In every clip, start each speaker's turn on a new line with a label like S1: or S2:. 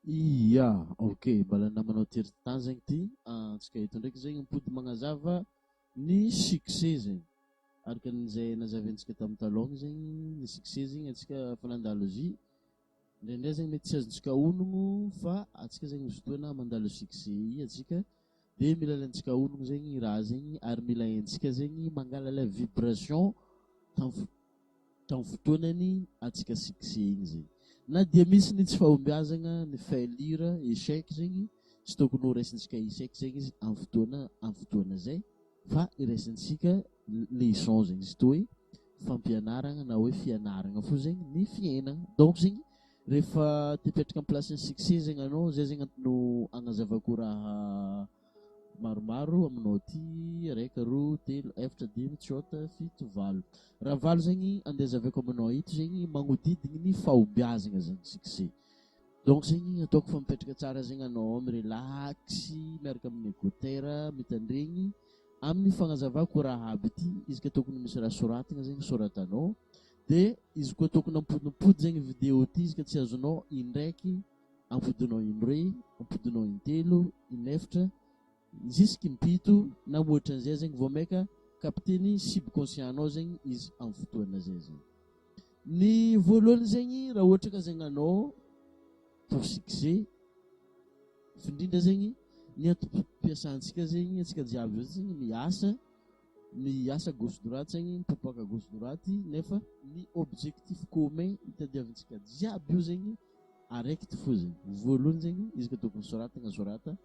S1: Ia, ok, mbala namanao tery-tany zegny ty antsika eto ndraiky zegny mipody magnazava ny succès zegny araka an'izay nazaventsika tamin'ny talôgny zegny ny succès zegny antsika fa nandalo izy ndraindray zegny mety tsy azontsika onogno fa atsika zegny misy fotoana mandalo succès i atsika de mila alaintsika onogno zegny raha zegny ary mila haintsika zegny mangala la vibration tamin'ny fotoanany atsika succès igny zegny na dia misy ny tsy fahombiazana ny failure échec zegny tsy tokony ho raisintsika échec zegny izy amin'ny fotoana zay fa iraisintsika leçon zegny izy toy hoe fampianarana na hoe fianarana fo zegny ny fiainana donc zegny rehefa tepetraka amin'ny place ny succès zegny anao zay zegny no agnazavako raha maromaro aminao ty raika roa telo efatra dimy tsôta fito valo raha valo zegny andeha zavako aminao ito zegny magnodidigny ny fahombiazana zegny succès donc zegny ataoko fa mipetraka tsara zegny anao mirelaxy miaraka amin'ny écouteur mitandregny amin'ny fagnazavako raha aby ty izy ka tokony misy raha soratana zegny soratanao de izy koa tokony ampodipody zegny vidéo ty izy ka tsy azonao indraiky ampodinao indroe ampodinao intelo inefatra jusque impito na ohatran'izay zegny vao maika capteny subconscient anao zegny izy amin'ny fotoana zay zegny ny voalohany zegny raha ohatra ka zegny anao pour succès findrindra zegny ny antom-piasantsika zegny atsika jiaby zegny miasa gauche droite zegny mipopoaka gauche droite nefa ny objectif commun itadiavantsika jiaby io zegny araiky ty fo zegny voalohany zegny izy ka tokony soratana sorata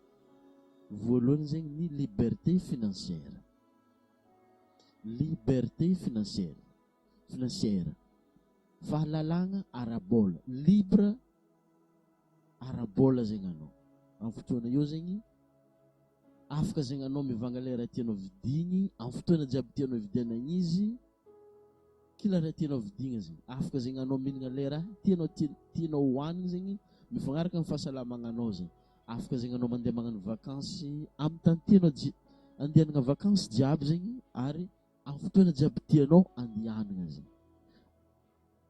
S1: voalohany zegny ny liberté financière fahalalagna arabola libre arabola zegny anao amin'ny fotoana io zegny afaka zegny anao mivanga le raha tianao vidigny amin'ny fotoana jiaby tianao vidianana izy kila raha tianao vidigna zegny afaka zegny anao mihinana le raha tianao hohanigny zegny mifagnaraka amin'ny fahasalamananao zegny afaka zegny anao mandeha magnano vakansy amin'ny tany tianao andehanana vakansy jiaby zegny ary amin'ny fotoana jiaby tianao andehanana zegny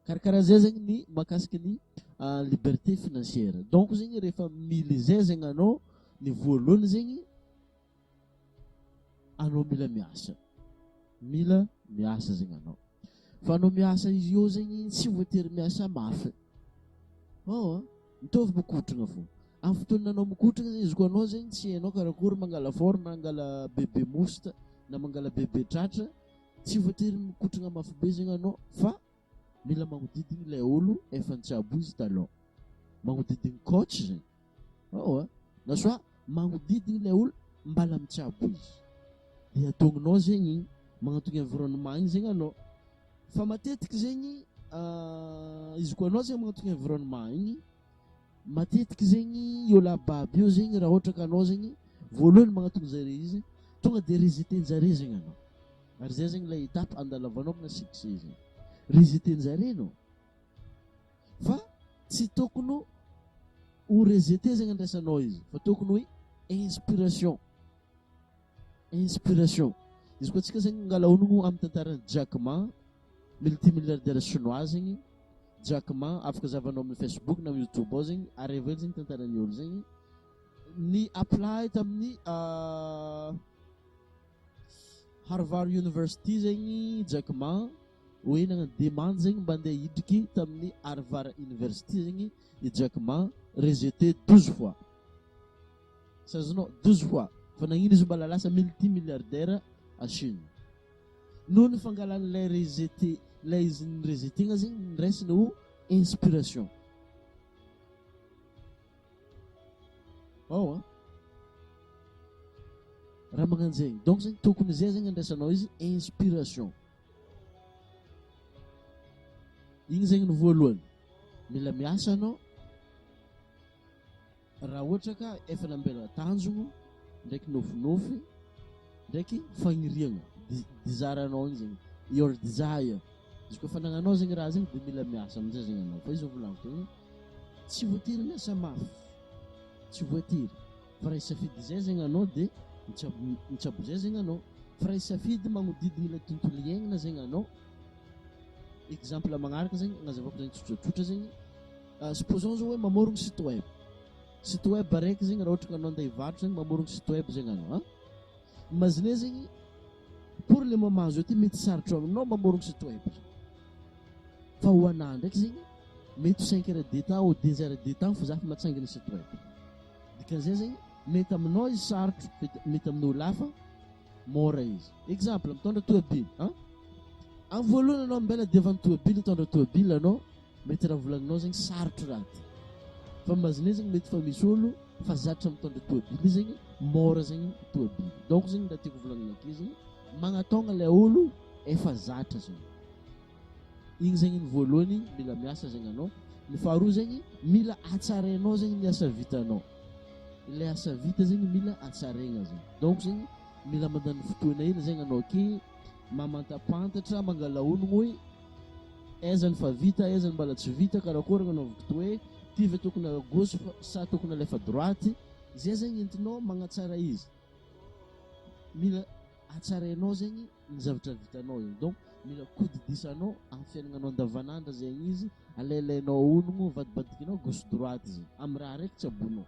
S1: karakaraha zay zegny ny mahakasiky ny liberté financière donc zegny rehefa mily zay zegny anao ny voalohany zegny anao mila miasa zegny anao fa anao miasa izy io zegny tsy voatery miasa mafy mitovy mikotrana fo amin'ny fotoana anao mikotrana zegny izy koa anao zegny tsy hainao karakory mangala fort na mangala bebe mosta na mangala bebe tratra tsy voatery mikotrana mafy be zegny anao fa mila magnodidigny ilay olo efa nitsabo izy taloha magnodidigny coach zegny na soit magnodidigny ilay olo mbala mitsabo izy de atogninao zegny magnatony environnement igny zegny anao fa matetiky zegny izy koa anao zegny magnatony environnement igny matetiky zegny io lababy io zegny raha ohatra ka anao zegny voalohany magnatony zare izy tonga de rejetenjare zegny anao ary zay zegny ilay étape andalavanao amina succès zegny rejetenjare anao fa tsy tokony ho rejete zegny andraisanao izy fa tokony hoe inspiration izy koa tsika zegny ngala onogno amin'ny tantaran'ny Jack Ma multimilliardaire chinois zegny Jack Ma afaka zavanao amin'ny Facebook na amin'ny YouTube ao zegny ary aveo zegny tantaran'ny olo zegny ny apply tamin'ny Harvard University zegny Jack Ma hoe nagnano demande zegny mba andeha hidriky tamin'ny Harvard University zegny i Jack Ma rejeté 12 fois sazonao 12 fois fa nagnino izy mbala lasa multimilliardaire à Chine noho ny fangalan'ilay rejeté lay izy ny rejetegna zegny niraisiny ho inspiration raha magnano zegny donc zegny tokony zay zegny andraisanao izy inspiration igny zegny ny voalohany mila miasa anao raha ohatra ka efa nambela tanjogno ndraiky nofinofy ndraiky fagniriagna dizaranao igny zegny your desire izy koa fa nagnanao zegny raha zegny de mila miasa amizay zegny anao fa izy volaniko zegny tsy voatery miasa mafy tsy voatery fa raha isafidy zay zegny anao de mitsabo zay zegny anao fa raha isafidy magnodidigny ilay tontolo iainana zegny anao exemple magnaraka zegny agnazavako zegny tsotratsotra zegny supposons zao hoe mamorogno site web site web araiky zegny raha ohatra ka anao andeha hivarotra zegny mamorogno site web zegny anao imagine zegny pour le moment zao ty mety sarotro aminao mamorogno site web fa ho anahy ndraiky zegny mety 5 heures de temps ou 2 heures de temps fa za fa matsangana site web dikan'izay zegny mety aminao izy sarotro mety aminao lafa mora izy exemple mitondra toabily amin'ny voalohany anao mbela devant toabily mitondra toabily anao mety raha volagninao zegny sarotro raha ty fa mazine zegny mety fa misy olo fa zatra mitondra toabily zegny mora zegny toabily donc zegny raha tiako volagnina akeo zegny magnatonga ilay olo efa zatra zegny igny zegny ny voalohany mila miasa zegny anao ny faharoa zegny mila hatsarainao zegny ny asa vitanao ilay asa vita zegny mila hatsaraigna zegny donc zegny mila mandany fotoana ela zegny anao ke mamantapantatra mangala ologno hoe aiza ny fa vita aiza ny mbola tsy vita karakory anaovako to hoe ty ve tokony à gauche sa tokony alefa droite zay zegny entinao magnatsara izy mila hatsarainao zegny ny zavatra vitanao igny donc mila kodidisanao amin'ny fiaignanao andavanandro zegny izy alailainao ologno vadibadikinao gauche droite zegny amin'ny raha raiky tsabonao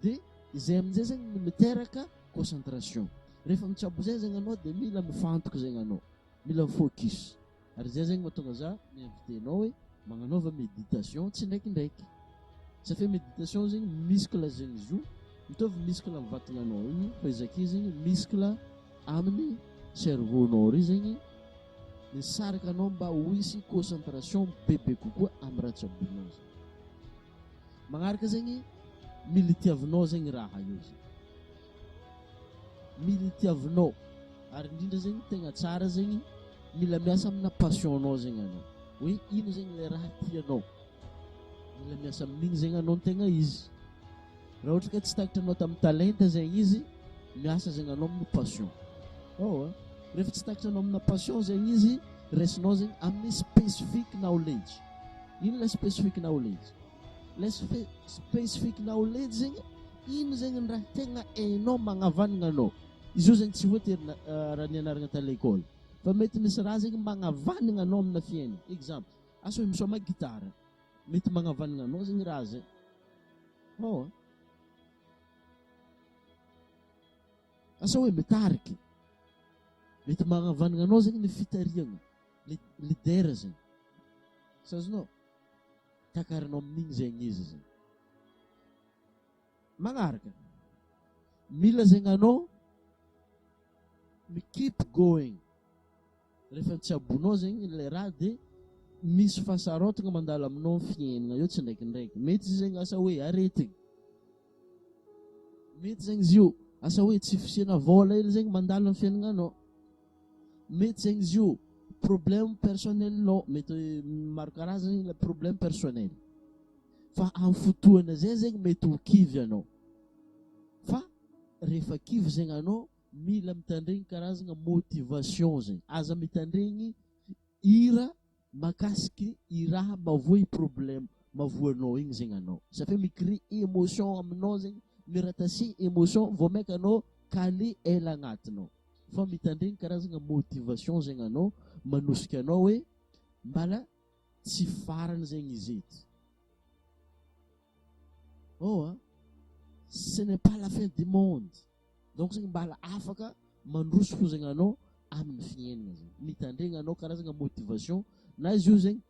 S1: dia izay amin'izay zegny no miteraka concentration rehefa mitsabo zay zegny anao dia mila mifantoka zegny anao mila focus ary zay zegny mahatonga za miinvitenao hoe magnanaova méditation tsy ndraikindraiky satria méditation zegny muscle zegny izy io mitovy muscle amin'ny vatagnanao igny fa izy ake zegny muscle amin'ny cerveau-nao ry zegny misaraka anao mba ho hisy concentration bebe kokoa amin'ny raha tsabonao zegny magnaraka zegny mila itiavinao zegny raha io zegny mila itiavinao ary indrindra zegny tegna tsara zegny mila miasa amina passion-nao zegny anao hoe ino zegny le raha tianao mila miasa amin'igny zegny anao ny tegna izy raha ohatra ka tsy takatra anao tamin'ny talenta zegny izy miasa zegny anao amin'ny passion rehefa tsy takatra anao amina passion zegny izy raisinao zegny amin'ny specific knowledge ino le specific knowledge le specific knowledge zegny ino zegny ny raha tegna hainao magnavanana anao izy io zegny tsy voatery raha nianaragna ta l'école fa mety misy raha zegny magnavanana anao amina fiainana exemple asa hoe misoma gitara mety magnavanana anao zegny raha zay asa hoe mitariky mety magnavanana anao zegny ny fitariagna leader zegny sazonao takaranao amin'igny zegny izy zegny magnaraka mila zegny anao mi keep going rehefa tsy abonao zegny le raha dia misy fahasarotigna mandalo aminao fiainana io tsy ndraikindraiky mety izy zegny asa hoe aretigny mety zegny izy io asa hoe tsy fisiana vola ely zegny mandalo amin'ny fiainagnanao mety zegny izy io problème personnel-nao mety maro karazany le problème personnel fa amin'ny fotoana zay zegny mety ho kivy anao fa rehefa kivy zegny anao mila mitandregny karazagna motivation zegny aza mitandregny hira makasiky iraha mavoa problème mavoanao igny zegny anao satria micrée émotion aminao zegny miratasi émotion vao maika anao calé ela agnatinao fa mitandregny karazagna motivation zegny anao manosika anao hoe mbala tsy farany zegny izy ety ce n'est pas la fin du monde donc zegny mbala afaka mandroso fo zegny anao amin'ny fiainana zegny mitandregny anao karazagna motivation na izy io zegny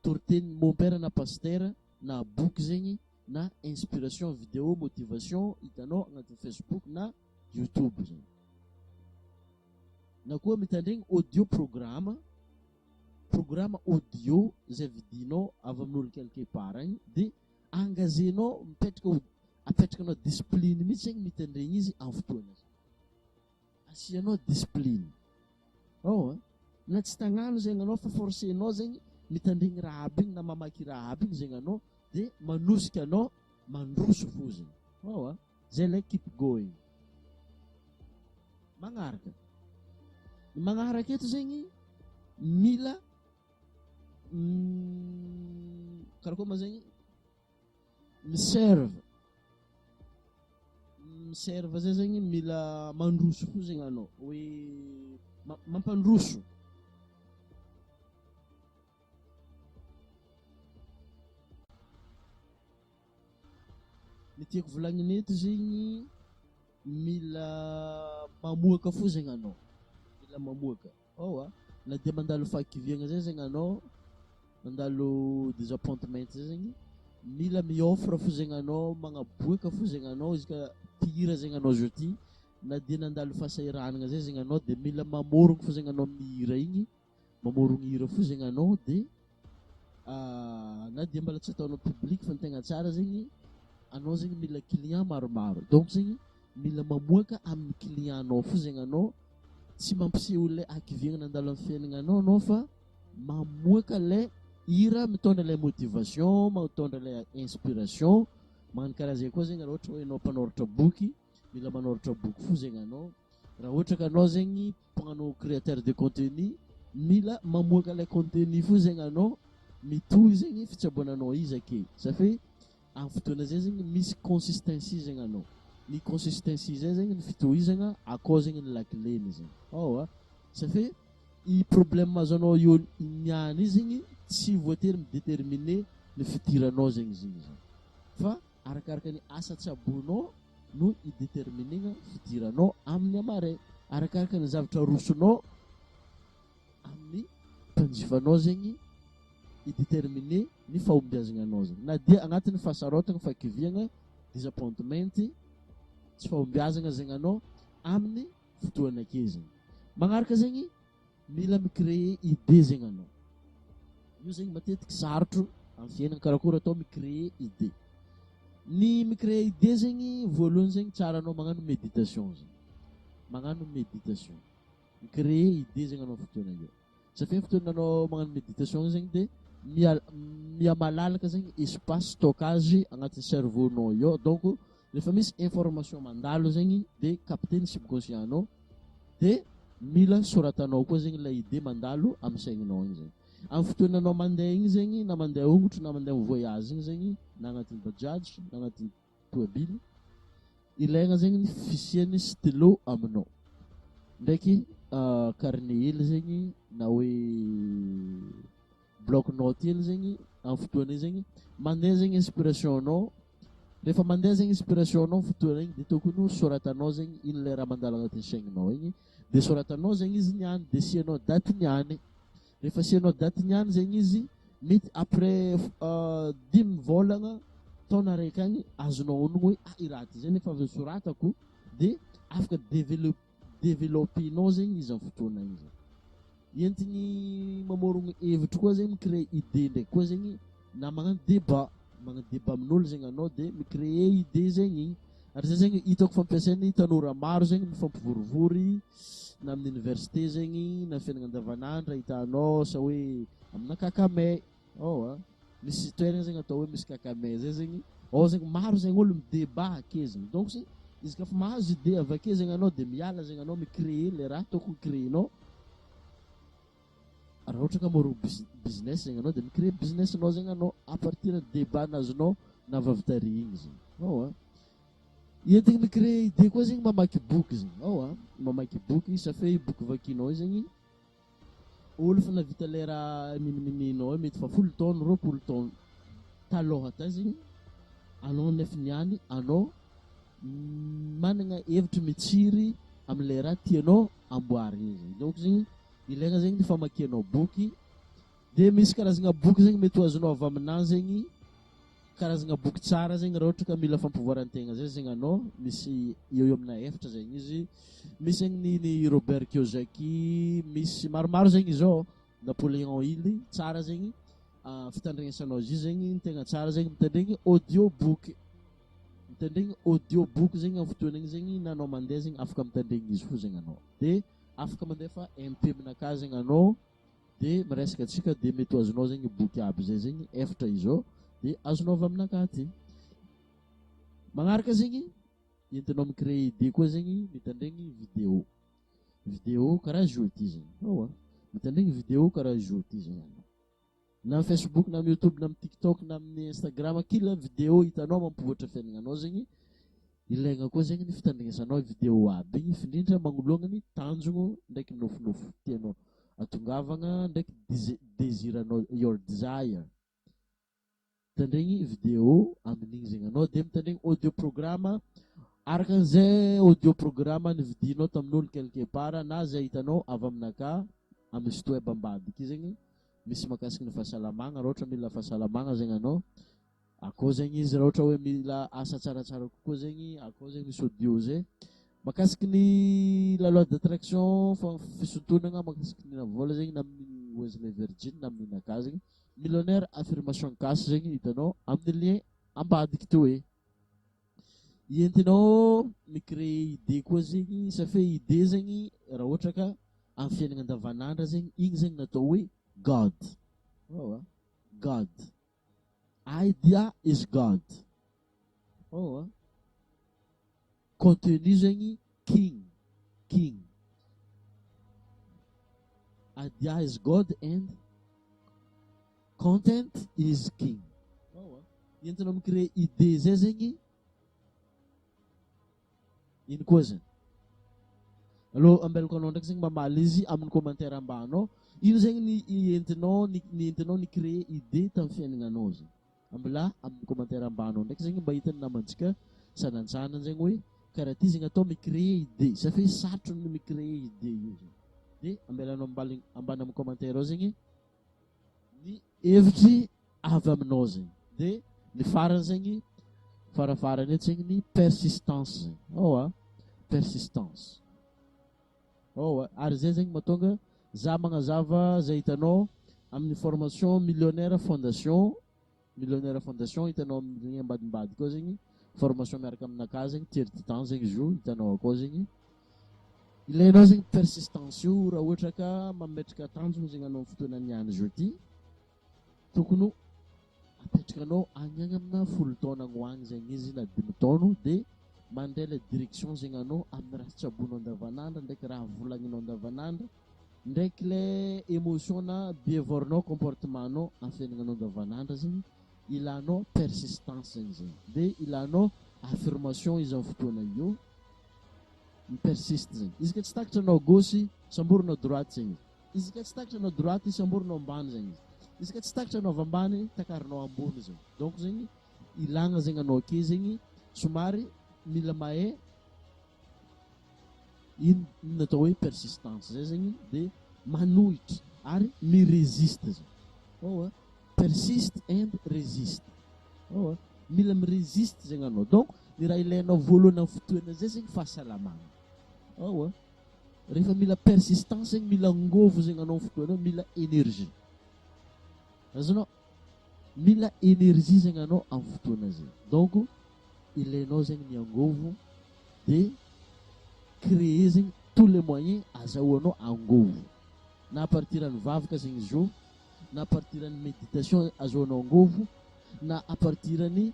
S1: toriteny mon père na pasteur na boky zegny na inspiration vidéo motivation hitanao agnatin'ny Facebook na YouTube zegny na koa mitandregny audio programme audio zay vidinao avy amin'olo quelque part agny dia engagenao apetrakanao discipline mihitsy zegny mitandregny izy amin'ny fotoana zegny asianao discipline na tsy tagnano zegny anao fa forcenao zegny mitandregny raha aby igny na mamaky raha aby igny zegny anao dia manosika anao mandroso fo zegny zay lay keep going magnaraka eto zegny mila karakoa ma zegny miserve zay zegny mila mandroso fo zegny anao hoe mampandroso ny tiako volagnina eto zegny mila mamoaka fo zegny anao, mila mamoaka na dia mandalo fahakiviagna zay zegny anao, mandalo disappointment zay zegny, mila miôfra fo zegny anao, magnaboaka fo zegny anao izy ka mpihira zegny anao zo ty, na dia nandalo fahasahiranagna zay zegny anao, dia mila mamorogno fo zegny anao amin'ny hira igny, mamorogno hira fo zegny anao, dia na dia mbola tsy ataonao public fa ny tegna tsara zegny anao zegny mila client maromaro, donc zegny mila mamoaka amin'ny client anao fo zegny anao, tsy mampiseho le hakiviagna nandalo amin'ny fiaignana anao fa mamoaka le hira mitondra le motivation, mitondra le inspiration. Magnano karaha zay koa zegny raha ohatra hoe anao mpanoratra boky, mila manoratra boky fo zegny anao. Raha ohatra ka anao zegny mpagnano créateur de contenu, mila mamoaka le contenu fo zegny anao, mitohy zegny fitsaboananao izy ake. Ça fait amin'ny fotoana zay zegny misy consistency zegny anao. Ny consistency zay zegny ny fitohizagna akao zegny ny lakileny zegny. Ça fait i problème mahazo anao io niany zegny tsy voatery midéterminer ny fitiranao zegny zegny fa arakaraka ny asa tsabonao no idéterminena fitiranao amin'ny amaray, arakaraka ny zavatra rosonao amin'ny mpanjifanao zegny idéterminer ny fahombiazagnanao zegny, na dia agnatin'ny fahasarotagna fahakiviagna, disappointment, tsy fahombiazagna zegny anao amin'ny fotoana ake zegny. Magnaraka zegny mila micréer idée zegny anao. Io zegny matetiky sarotro amin'ny fiainana karakory atao micréer idée. Ny micréer idée zegny voalohany zegny tsara anao magnano méditation zegny, magnano méditation, micréer idée zegny anao fotoana io. Ça fait fotoana anao magnano méditation zegny dia miamalalaka zegny espace stockage agnatin'ny cerveau-nao io, donc rehefa misy information mandalo zegny dia capter ny subconscient anao, dia mila soratanao koa zegny la idée mandalo amin'ny saigninao igny zegny. Amin'ny fotoana anao mandeha igny zegny, na mandeha ongotro na mandeha voyage igny zegny, na agnatin'ny bajaj na agnatin'ny toabily, ilaigna zegny ny fisian'ny stylo aminao ndraiky carnet hely zegny na hoe bloc note hely zegny. Amin'ny fotoana igny zegny mandeha zegny inspiration anao, rehefa mandeha zegny inspiration anao fotoana igny dia tokony ho soratanao zegny ino le raha mandalo agnatin'ny saigninao igny, dia soratanao zegny izy niany, dia sianao daty niany. Rehefa sianao daty niany zegny izy, mety après 10 volagna taona raiky agny azonao onogno hoe i raha ty zegny efa avy soratako, dia afaka développenao zegny izy amin'ny fotoana igny zegny. Entigny mamorogno hevitry koa zegny micréer idée ndraiky koa zegny, na magnano débat amin'olo zegny anao dia micréer idée zegny igny. Ary zay zegny hitako fampiasain'ny tanora maro zegny mifampivorivory na amin'ny université zegny na fiainana andavanandro, hitanao sa hoe amina kakamay misy toerana zegny atao hoe misy kakamay zay zegny, zegny maro zegny olo midébat ake zegny. Donc izy ka fa mahazo idée avy ake zegny anao dia miala zegny anao micréer le raha tokony créenao. Raha ohatra ka morogno business zegny anao dia micréer business-nao zegny anao à partir de débat nazonao na vavitary igny zegny. Entigny micréer idée koa zegny mamaky boky zegny. Mamaky boky, ça fait boky vakinao zegny olo fa navita lera minimininao mety fa 10 taona 20 taona taloha ta zegny, anao nefa niany anao managna hevitra mitsiry amin'ny raha tianao amboarigny zegny. Donc zegny ilaigna zegny ny famakianao boky, dia misy karazagna boky zegny mety ho azonao avy aminazy zegny, karazagna boky tsara zegny raha ohatra ka mila fampivoaran-tegna zay zegny anao, misy eo amina efatra zegny izy. Misy zegny ny Robert Kiyosaki, misy maromaro zegny izao, Napoléon Hill, tsara zegny fitandregnesanao izy zegny ny tegna tsara zegny mitandregny audio book, mitandregny audio book zegny amin'ny fotoana igny zegny na anao mandeha zegny afaka mitandregny izy fo zegny anao, dia afaka mandefa MP aminakà zegny anao, dia miresaka antsika dia mety ho azonao zegny boky aby zay zegny efatra izao, dia azonao avy aminakà ty. Magnaraka zegny entinao micréer idée koa zegny mitandregny vidéo karaha jeu ty zegny. Mitandregny vidéo karaha jeu ty zegny anao, na amin'ny Facebook na amin'ny YouTube na amin'ny TikTok na amin'ny Instagram, kila vidéo hitanao mampivoatra fiaignananao zegny. Ilaigna koa zegny ny fitandregnesanao vidéo aby igny, findrindra magnoloagna ny tanjogno ndraiky nofinofo tianao atongavagna ndraiky désiranao, your desire. mitandregny vidéo amin'igny zegny anao, de mitandregny audio programme araka an'izay audio programme nividinao tamin'olo quelque part na zay hitanao avy aminaka amin'ny site web ambadiky zegny misy makasiky ny fahasalamagna, raha ohatra mila fahasalamagna zegny anao, akao zegny izy, raha ohatra hoe mila asa tsaratsara kokoa zegny, akao zegny misy audio zay. Makasiky ny la loi d'attraction fisontonagna makasiky ny vola zegny na amin'ny Wesley Virgin na amin'ny naka zegny millionnaire affirmation cash zegny hitanao amin'ny lien ambadiky to hoe entinao micréer idée koa zegny safe idée zegny raha ohatra ka amin'ny fiainana andavanandra zegny igny zegny natao hoe God. God. Idea is God. Contenu zegny king. Idea is God and content is king. Entinao micréer idée zay zegny ino koa zany. Allo ambelako anao ndraiky zegny mamaly izy amin'ny commentaire ambanao. Ino zegny ny entinao ny créer idée tamin'ny fiainagnanao zegny. Ambila amin'ny commentaire ambanao ndraiky zegny mba hitany namantsika sanantsanany zegny hoe karaha ty zegny atao micréer idée. Safe sarotro ny micréer idée io zegny. De ambelanao ambany amin'ny commentaire ao zegny ny hevitry avy aminao zegny. De ny farany zegny farafarany eto zegny ny persistance zegny. Persistance. Ary zay zegny mahatonga za magnazava zay hitanao amin'ny formation millionnaire fondation hitanao amin'ny ambadimbady koa zegny formation miaraka aminaka zegny tiers du temps zegny zo hitanao akao zegny. Ilainao zegny persistance io raha ohatra ka mametraka tanjona zegny anao fotoana niany zao ty, tokony apetrakanao agny amina 10 taona agny ho agny zegny izy na 5 taona de mandray la direction zegny anao amin'ny raha tsabonao andavanandra ndraiky raha volagninao andavanandra ndraiky le émotion na bevorinao comportementanao amin'ny fiaignanao andavanandra zegny ilanao persistance zegny zegny. De ilanao affirmation izy amin'ny fotoana io mipersiste zegny. Izy ka tsy takatra anao gauche samborinao droite zegny. Izy ka tsy takatra anao droite samborinao ambany zegny. Izy ka tsy takatra anao avy ambany takarinao ambony zegny. Donc zegny ilagna zegny anao ake zegny somary mila mahay ino natao hoe persistance zay zegny de manohitra ary miresiste zegny. Persiste and resiste. Mila miresiste zegny anao. Donc ny raha ilainao voalohany amin'ny fotoana zay zegny fahasalamagna. Rehefa mila persistance zegny mila ngovo zegny anao amin'ny fotoana mila énergie. Azonao mila énergie zegny anao amin'ny fotoana zay. Donc ilainao zegny ny angovo de créer zegny tous les moyens azahoanao angovo. Na à partir ny vavaka zegny zo, na à partir ny méditation azahoanao angovo, na à partir ny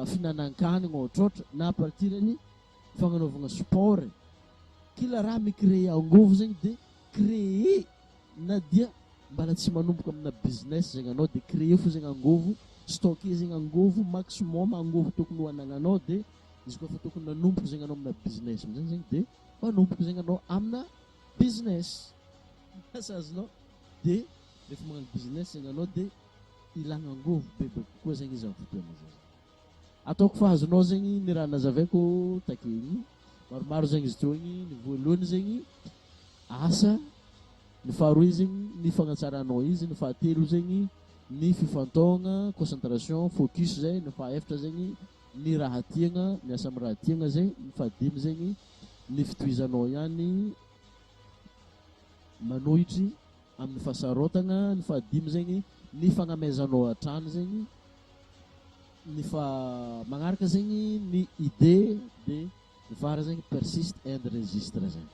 S1: finanan-kanigna ohatrohatra, na à partir ny fagnanaovana sport. Kila raha micréer angovo zegny de créer na dia mbala tsy manomboka amina business zegny anao de créer fo zegny angovo, stocker zegny angovo maximum angovo tokony hoanagnanao de izy koa fa tokony nanomboka zegny anao amina business amizay zegny de manomboka zegny anao amina business. Azonao de rehefa magnano business zegny anao de ilagna angovo bebe kokoa zegny izy amin'ny fotoana zay. Ataoko fa azonao zegny ny raha nazavaiko takeny maromaro zegny izy togny. Ny voalohany zegny asa, ny faharoa zegny ny fagnatsaranao izy, ny fahatelo zegny ny fifantôgna concentration focus zay, ny fahaefatra zegny ny raha tiagna miasa amin'ny raha tiagna zay, ny fahadimy zegny ny fitohizanao ihany manohitry amin'ny fahasarotagna, ny fahadimy zegny ny fagnamezanao hatrany zegny, ny magnaraka zegny ny idée de ny fara zegny persiste and resistre zegny.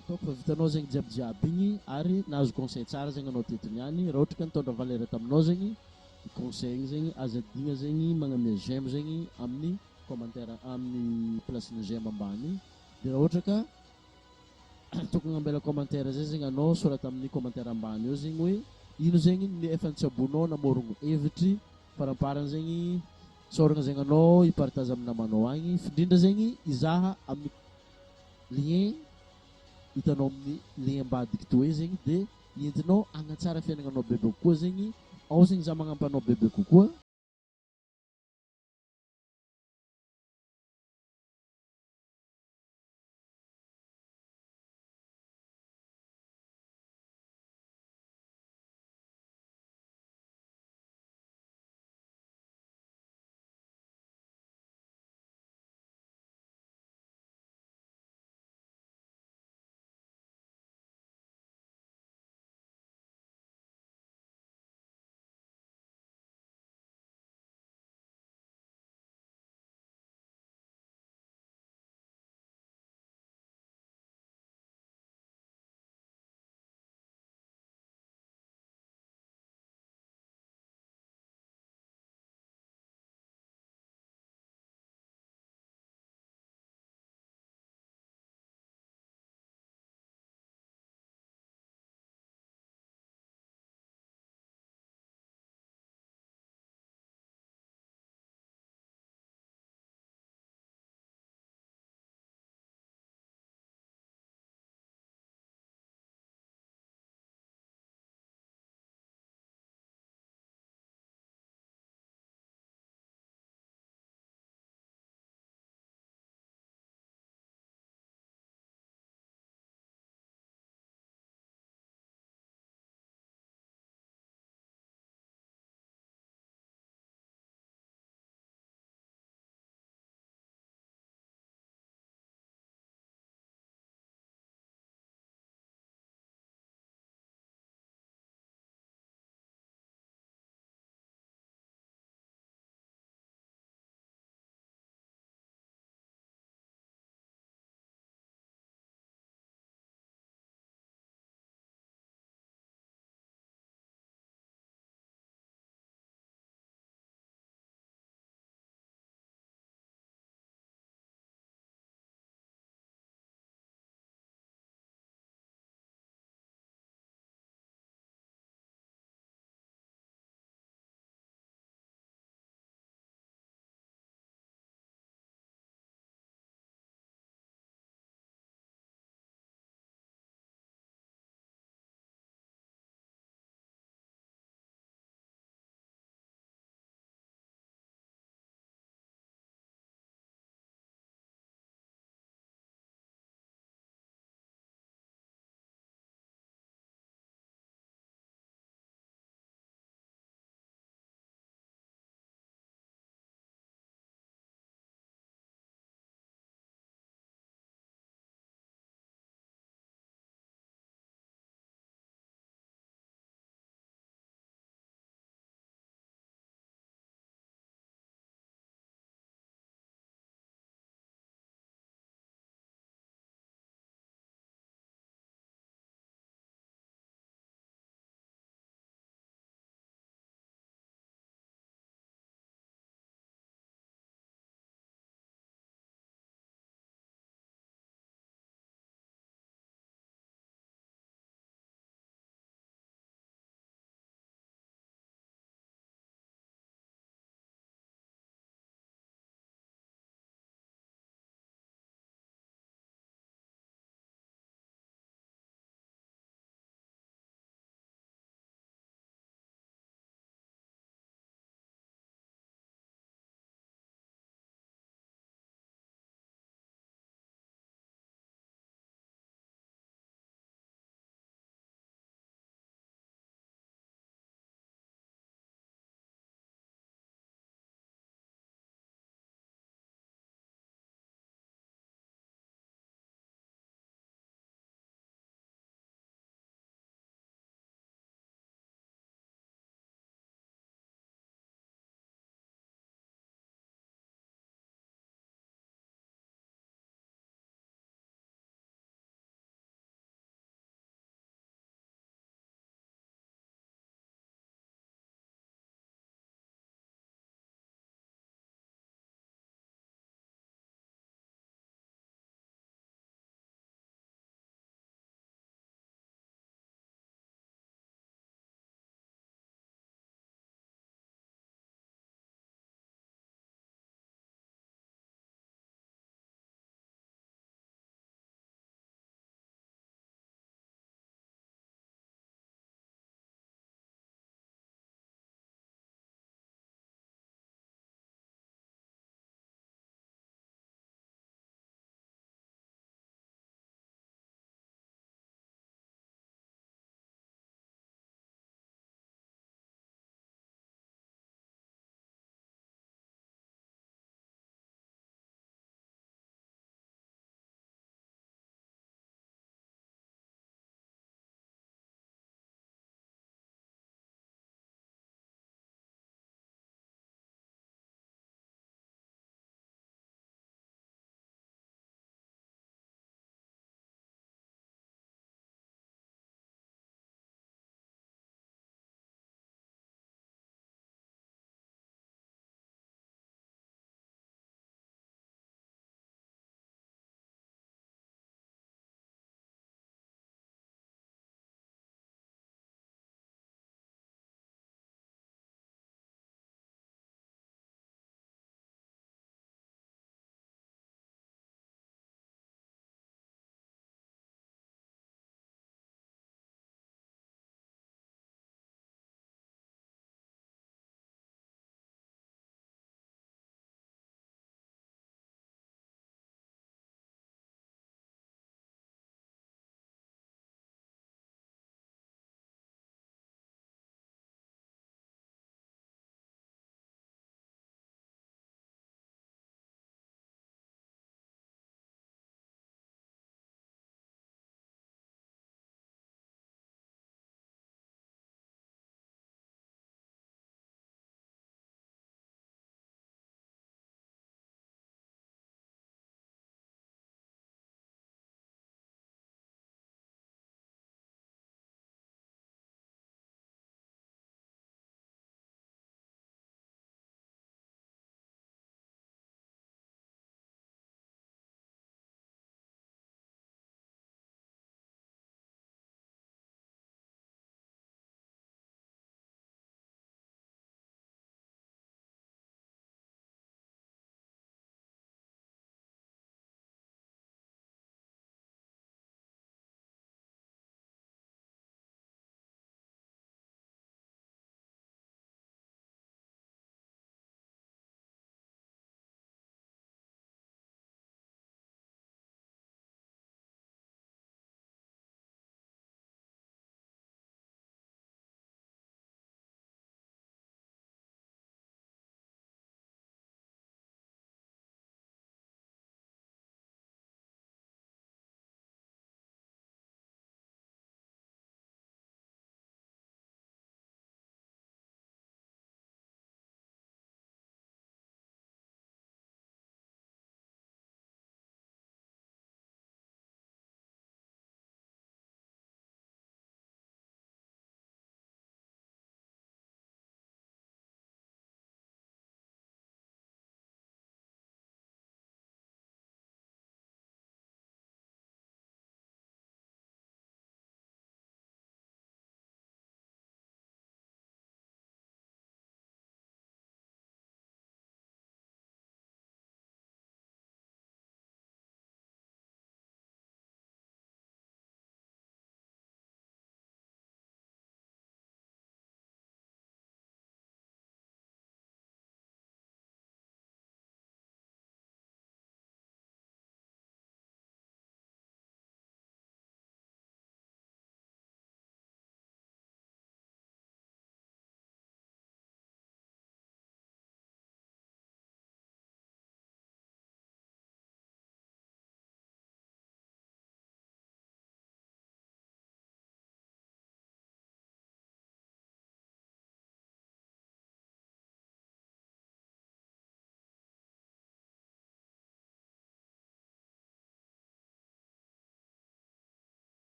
S1: Ataoko fa vitanao zegny jiabijiaby igny ary nahazo conseil tsara zegny anao teto niany. Raha ohatra ka nitondra valeur taminao zegny conseil zegny azadigna zegny magnamia j'aime zegny amin'ny commentaire amin'ny place-ny j'aime ambany. De raha ohatra ka tokony ambela commentaire zay zegny anao sorata amin'ny commentaire ambany eo zegny hoe ino zegny ny efa nitsabonao namorogno hevitry faramparany zegny soragna zegny anao ipartage amin'ny namanao agny. Findrindra zegny izaha amin'ny lien hitanao amin'ny lien ambadiky to hoe zegny de entinao agnatsara fiaignananao bebe kokoa zegny ao zegny za magnampanao bebe kokoa